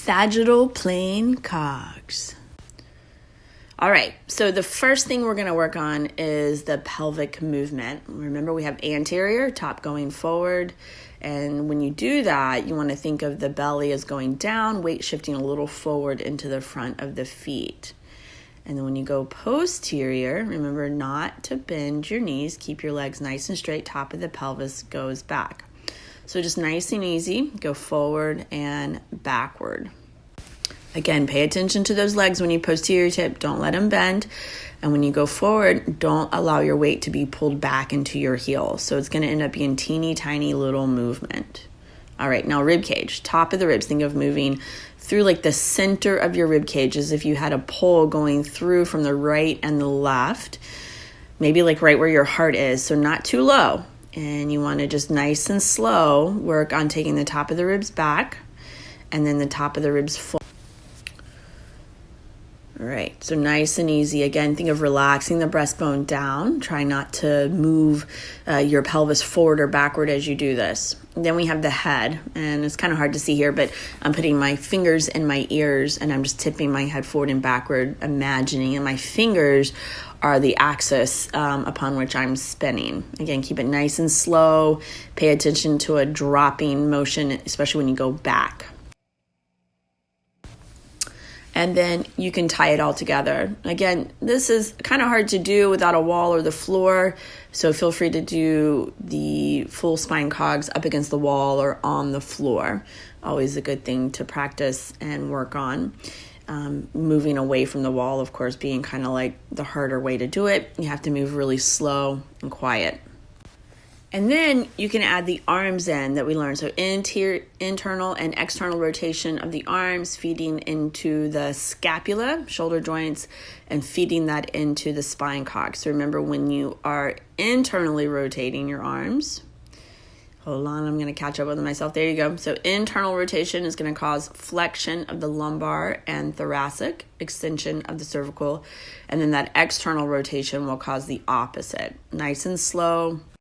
Saggital Plane cogs. All right, so the first thing we're going to work on is the pelvic movement. Remember, we have anterior, top going forward, and when you do that, you want to think of the belly as going down, weight shifting a little forward into the front of the feet. And then when you go posterior, remember not to bend your knees, keep your legs nice and straight, top of the pelvis goes back. So just nice and easy, go forward and backward. Again, pay attention to those legs when you posterior tip. Don't let them bend. And when you go forward, don't allow your weight to be pulled back into your heel. So it's going to end up being teeny tiny little movement. All right, now rib cage, top of the ribs. Think of moving through like the center of your rib cage as if you had a pole going through from the right and the left. Maybe like right where your heart is, so not too low. And you want to just nice and slow work on taking the top of the ribs back and then the top of the ribs forward. All right, so nice and easy. Again, think of relaxing the breastbone down. Try not to move your pelvis forward or backward as you do this. And then we have the head, and it's kind of hard to see here, but I'm putting my fingers in my ears, and I'm just tipping my head forward and backward, imagining, and my fingers are the axis upon which I'm spinning. Again, keep it nice and slow. Pay attention to a dropping motion, especially when you go back. And then you can tie it all together. Again, this is kind of hard to do without a wall or the floor, so feel free to do the full spine cogs up against the wall or on the floor. Always a good thing to practice and work on. Moving away from the wall, of course, being kind of like the harder way to do it. You have to move really slow and quiet. And then you can add the arms in that we learned. So internal and external rotation of the arms, feeding into the scapula, shoulder joints, and feeding that into the spine cogs. So remember, when you are internally rotating your arms, hold on, I'm going to catch up with myself. There you go. So internal rotation is going to cause flexion of the lumbar and thoracic, extension of the cervical, and then that external rotation will cause the opposite. Nice and slow.